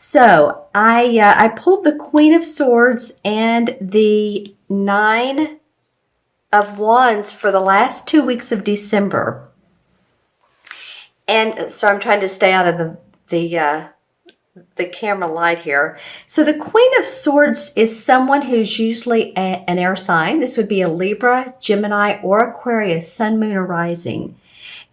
So I pulled the Queen of Swords and the Nine of Wands for the last 2 weeks of December. And so I'm trying to stay out of the camera light here. So the Queen of Swords is someone who's usually an air sign. This would be a Libra, Gemini, or Aquarius, Sun, Moon, or Rising.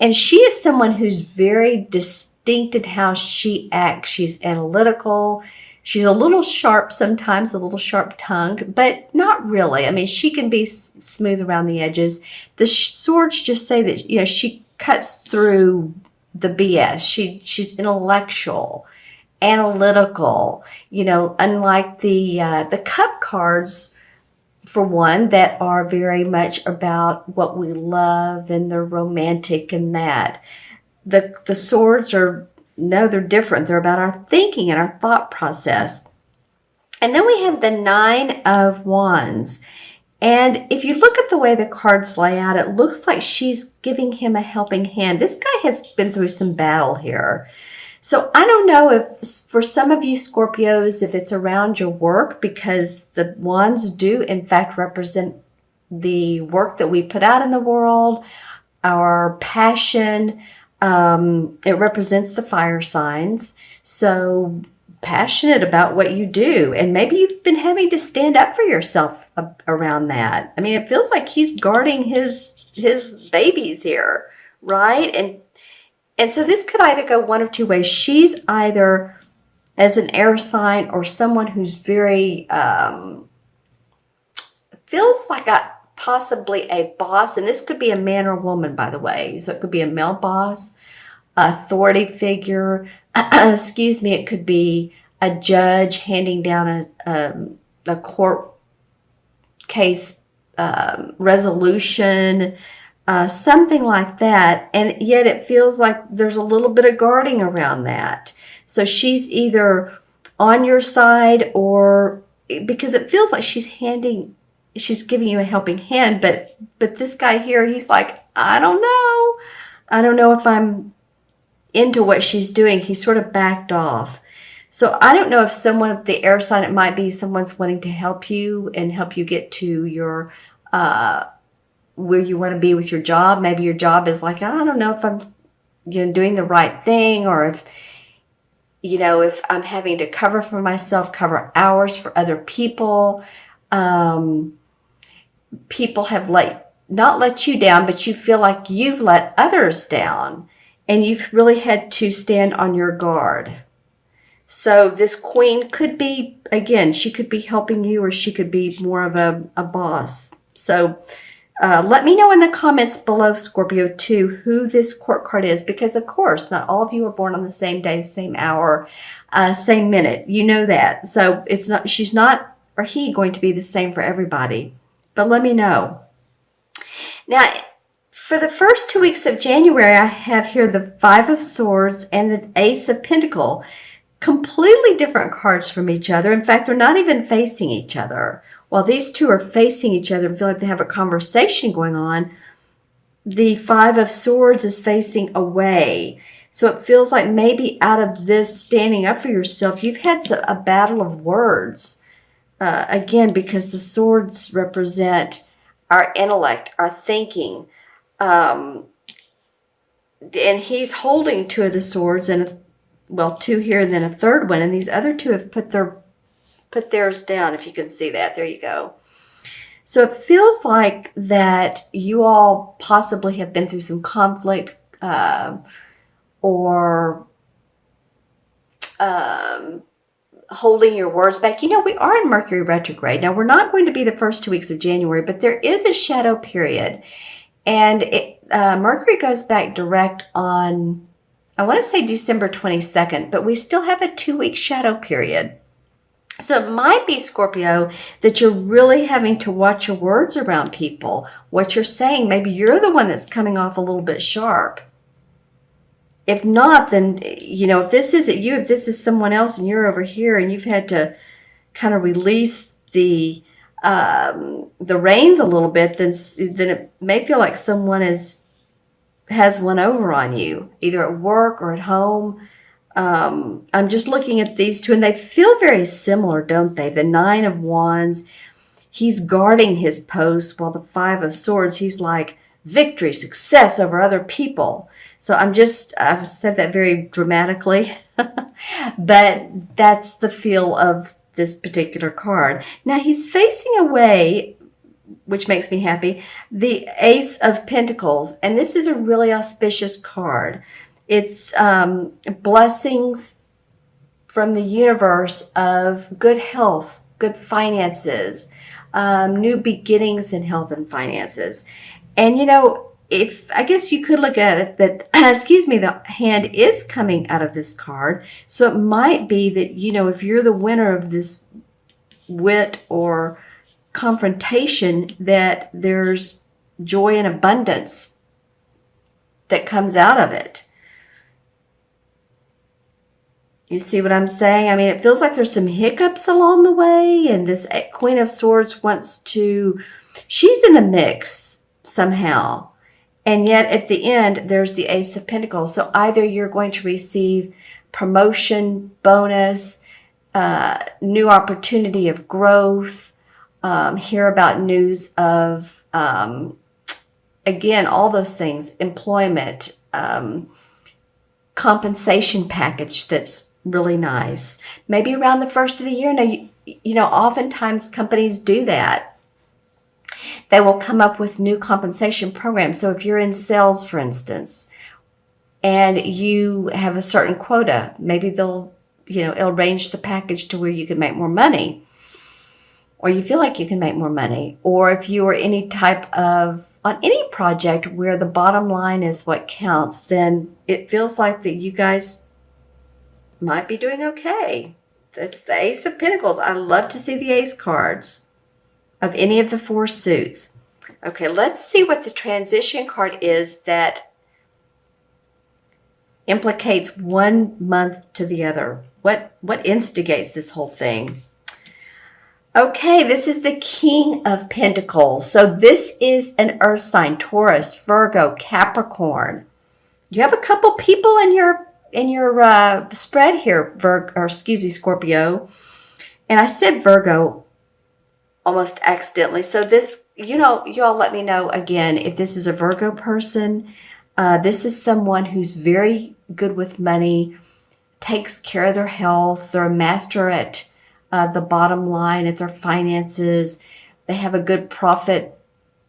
And she is someone who's very distinct in how she acts. She's analytical. She's a little sharp sometimes, a little sharp-tongued, but not really. I mean, she can be smooth around the edges. The swords just say that, she cuts through the BS. She's intellectual, analytical, unlike the cup cards, for one, that are very much about what we love and they're romantic and that. The swords they're different. They're about our thinking and our thought process. And then we have the Nine of Wands. And if you look at the way the cards lay out, it looks like she's giving him a helping hand. This guy has been through some battle here. So I don't know if for some of you Scorpios, if it's around your work, because the wands do in fact represent the work that we put out in the world, our passion. It represents the fire signs. So passionate about what you do. And maybe you've been having to stand up for yourself around that. I mean, it feels like he's guarding his babies here, right? And so this could either go one of two ways. She's either as an air sign or someone who's very, feels like possibly a boss. And this could be a man or a woman, by the way. So it could be a male boss, authority figure. Excuse me. It could be a judge handing down a court case resolution, something like that. And yet it feels like there's a little bit of guarding around that. So she's either on your side or because it feels like she's giving you a helping hand. But this guy here, he's like, I don't know. I don't know if I'm into what she's doing. He sort of backed off. So I don't know if someone, the air sign, it might be someone's wanting to help you and help you get to your, where you want to be with your job. Maybe your job is like, I don't know if I'm, doing the right thing, or if, if I'm having to cover for myself, cover hours for other people. People have not let you down, but you feel like you've let others down and you've really had to stand on your guard. So this queen could be, again, she could be helping you, or she could be more of a boss. So let me know in the comments below, Scorpio, too, who this court card is, because of course, not all of you are born on the same day, same hour, same minute. You know that. So she's not, or he, going to be the same for everybody. But let me know. Now, for the first 2 weeks of January, I have here the Five of Swords and the Ace of Pentacles. Completely different cards from each other. In fact, they're not even facing each other. While these two are facing each other and feel like they have a conversation going on, the Five of Swords is facing away. So it feels like maybe out of this standing up for yourself, you've had a battle of words. Again, because the swords represent our intellect, our thinking. And he's holding two of the swords, and two here and then a third one. And these other two have put theirs down, if you can see that. There you go. So it feels like that you all possibly have been through some conflict or holding your words back. We are in Mercury retrograde. Now, we're not going to be the first 2 weeks of January, but there is a shadow period. And Mercury goes back direct on, I want to say December 22nd, but we still have a 2-week shadow period. So it might be, Scorpio, that you're really having to watch your words around people, what you're saying. Maybe you're the one that's coming off a little bit sharp. If not, then, if this isn't you, if this is someone else and you're over here and you've had to kind of release the reins a little bit, then it may feel like someone has one over on you, either at work or at home. I'm just looking at these two, and they feel very similar, don't they? The Nine of Wands, he's guarding his post, while the Five of Swords, he's like victory, success over other people. So I've said that very dramatically, but that's the feel of this particular card. Now he's facing away, which makes me happy, the Ace of Pentacles. And this is a really auspicious card. It's blessings from the universe of good health, good finances, new beginnings in health and finances. And, if I guess you could look at it that, excuse me, the hand is coming out of this card. So it might be that, if you're the winner of this wit or confrontation, that there's joy and abundance that comes out of it. You see what I'm saying? I mean, it feels like there's some hiccups along the way, and this Queen of Swords she's in the mix somehow. And yet at the end, there's the Ace of Pentacles. So either you're going to receive promotion, bonus, new opportunity of growth, hear about news of, again, all those things, employment, compensation package that's really nice. Maybe around the first of the year. Now, oftentimes companies do that. They will come up with new compensation programs. So if you're in sales, for instance, and you have a certain quota, maybe they'll, arrange the package to where you can make more money, or you feel like you can make more money. Or if you are on any project where the bottom line is what counts, then it feels like that you guys might be doing okay. It's the Ace of Pentacles. I love to see the Ace cards of any of the four suits. Okay, let's see what the transition card is that implicates one month to the other. What instigates this whole thing? Okay, this is the King of Pentacles. So this is an earth sign: Taurus, Virgo, Capricorn. You have a couple people in your spread here, Scorpio. And I said Virgo almost accidentally. So this, you all let me know again if this is a Virgo person. This is someone who's very good with money, takes care of their health. They're a master at the bottom line, at their finances. They have a good profit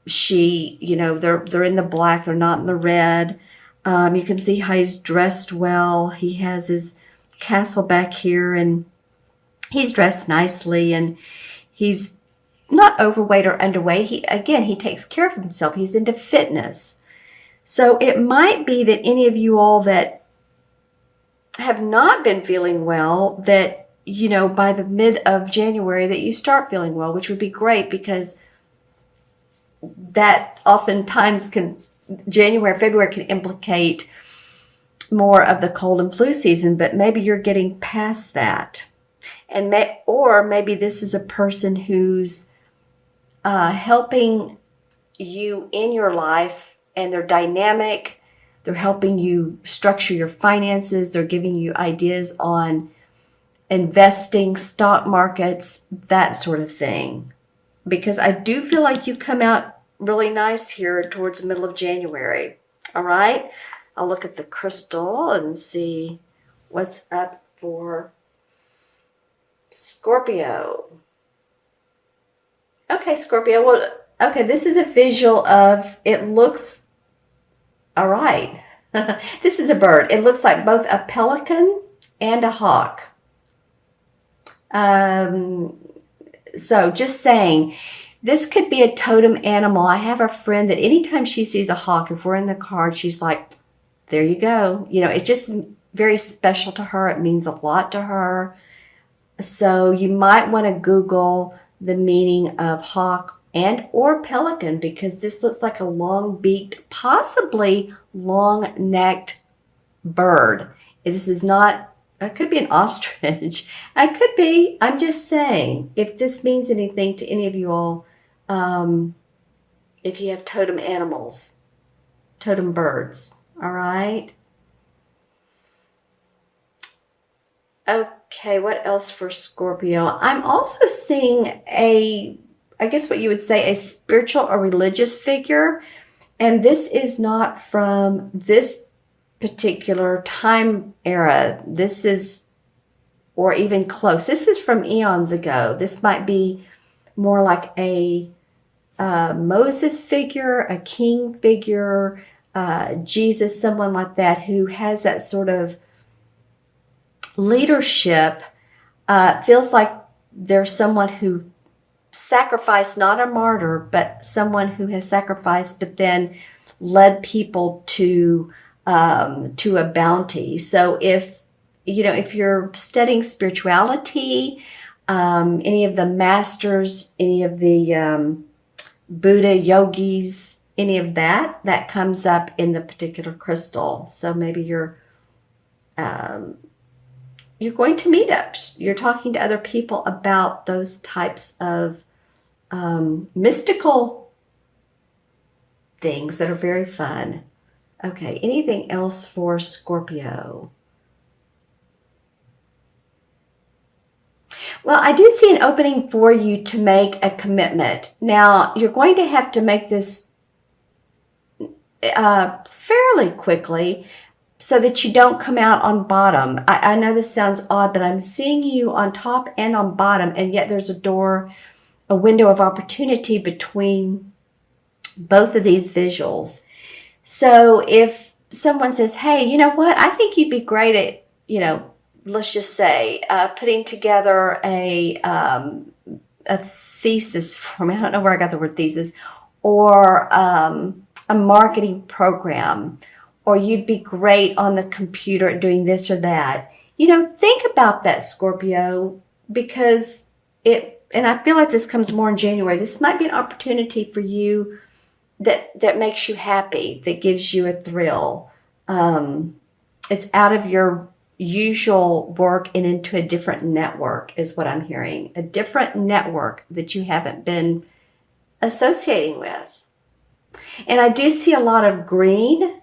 sheet. They're in the black. They're not in the red. You can see how he's dressed well. He has his castle back here, and he's dressed nicely, and he's not overweight or underweight. He takes care of himself. He's into fitness. So it might be that any of you all that have not been feeling well, that, by the mid of January, that you start feeling well, which would be great, because that oftentimes January, February can implicate more of the cold and flu season, but maybe you're getting past that. Or maybe this is a person who's helping you in your life, and they're dynamic. They're helping you structure your finances. They're giving you ideas on investing, stock markets, that sort of thing. Because I do feel like you come out really nice here towards the middle of January. All right. I'll look at the crystal and see what's up for Scorpio. Okay, Scorpio. Well, okay, this is a visual of, it looks, all right. This is a bird. It looks like both a pelican and a hawk. So just saying, this could be a totem animal. I have a friend that anytime she sees a hawk, if we're in the car, she's like, there you go. It's just very special to her. It means a lot to her. So you might want to Google the meaning of hawk and or pelican, because this looks like a long-beaked, possibly long-necked bird. This is not, it could be an ostrich. It could be, I'm just saying, if this means anything to any of you all, if you have totem animals, totem birds, all right? Okay, what else for Scorpio? I'm also seeing I guess what you would say, a spiritual or religious figure. And this is not from this particular time era. This is, or even close. This is from eons ago. This might be more like a Moses figure, a king figure, Jesus, someone like that who has that sort of leadership. Feels like there's someone who sacrificed, not a martyr, but someone who has sacrificed, but then led people to a bounty. So if you're studying spirituality, any of the masters, any of the Buddha yogis, any of that comes up in the particular crystal. So maybe you're going to meetups. You're talking to other people about those types of mystical things that are very fun. Okay, anything else for Scorpio? Well, I do see an opening for you to make a commitment. Now, you're going to have to make this fairly quickly so that you don't come out on bottom. I know this sounds odd, but I'm seeing you on top and on bottom, and yet there's a window of opportunity between both of these visuals. So if someone says, hey, you know what, I think you'd be great at, let's just say, putting together a thesis for me. I don't know where I got the word thesis, or a marketing program, or you'd be great on the computer at doing this or that. Think about that, Scorpio, because and I feel like this comes more in January. This might be an opportunity for you that makes you happy, that gives you a thrill. It's out of your usual work and into a different network is what I'm hearing. A different network that you haven't been associating with. And I do see a lot of green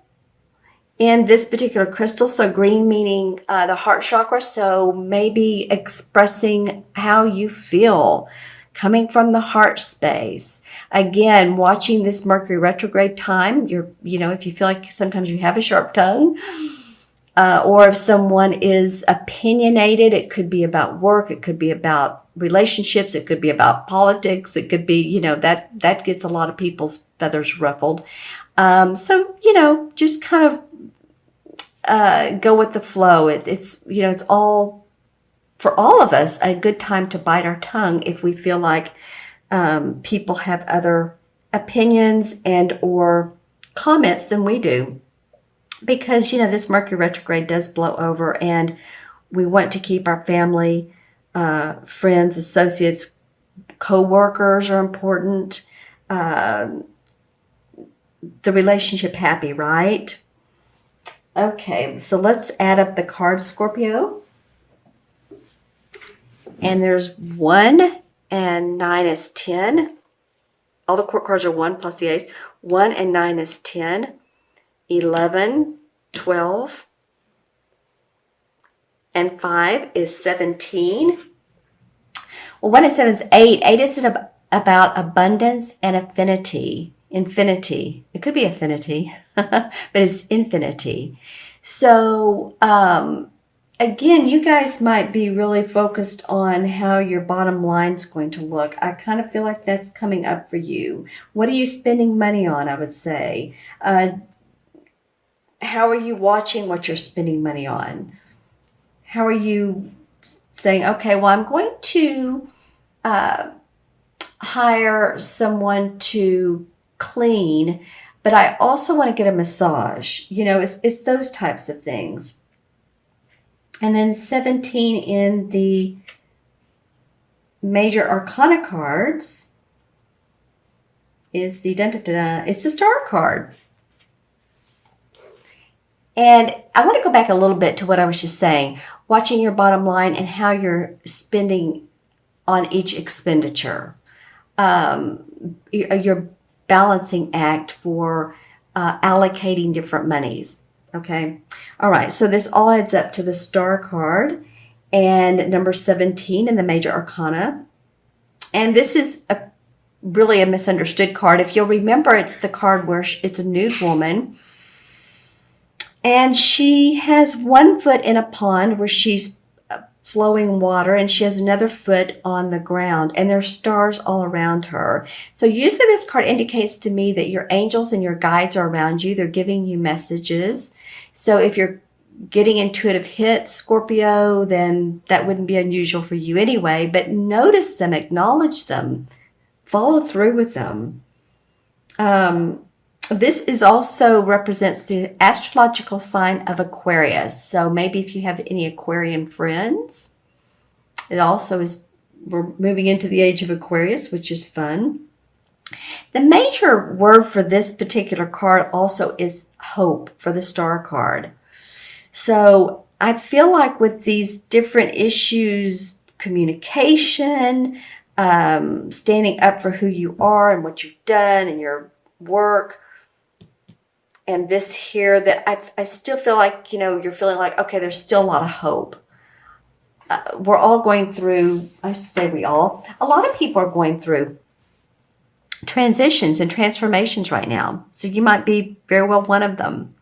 in this particular crystal. So green meaning the heart chakra. So maybe expressing how you feel, coming from the heart space. Again, watching this Mercury retrograde time, if you feel like sometimes you have a sharp tongue, or if someone is opinionated, it could be about work, it could be about relationships, it could be about politics, it could be, that gets a lot of people's feathers ruffled. So, just kind of go with the flow. It's all, for all of us, a good time to bite our tongue if we feel like people have other opinions and or comments than we do. Because, this Mercury retrograde does blow over, and we want to keep our family, friends, associates, co-workers are important. The relationship happy, right? Okay, so let's add up the cards, Scorpio. And there's 1 and 9 is 10. All the court cards are 1 plus the ace. 1 and 9 is 10. 11, 12, and 5 is 17. Well, 1 and 7 is 8. 8 is about abundance and affinity. Infinity. It could be affinity, but it's infinity. So, again, you guys might be really focused on how your bottom line's going to look. I kind of feel like that's coming up for you. What are you spending money on, I would say? How are you watching what you're spending money on? How are you saying, okay, well, I'm going to hire someone to clean, but I also want to get a massage. It's those types of things. And then 17 in the major arcana cards is it's the star card. And I want to go back a little bit to what I was just saying, watching your bottom line and how you're spending on each expenditure. Your balancing act for allocating different monies. Okay. All right. So this all adds up to the star card. and number 17 in the major arcana. And this is really a misunderstood card. If you'll remember, it's the card where it's a nude woman. And she has one foot in a pond where she's flowing water, and she has another foot on the ground, and there's stars all around her. So usually this card indicates to me that your angels and your guides are around you. They're giving you messages. So if you're getting intuitive hits, Scorpio, then that wouldn't be unusual for you anyway. But notice them, acknowledge them, follow through with them. This is also represents the astrological sign of Aquarius. So maybe if you have any Aquarian friends, it also is, we're moving into the age of Aquarius, which is fun. The major word for this particular card also is hope for the star card. So I feel like with these different issues, communication, standing up for who you are and what you've done and your work, and this here, that I still feel like, you're feeling like, okay, there's still a lot of hope. We're all going through, I say we all, a lot of people are going through transitions and transformations right now. So you might be very well one of them.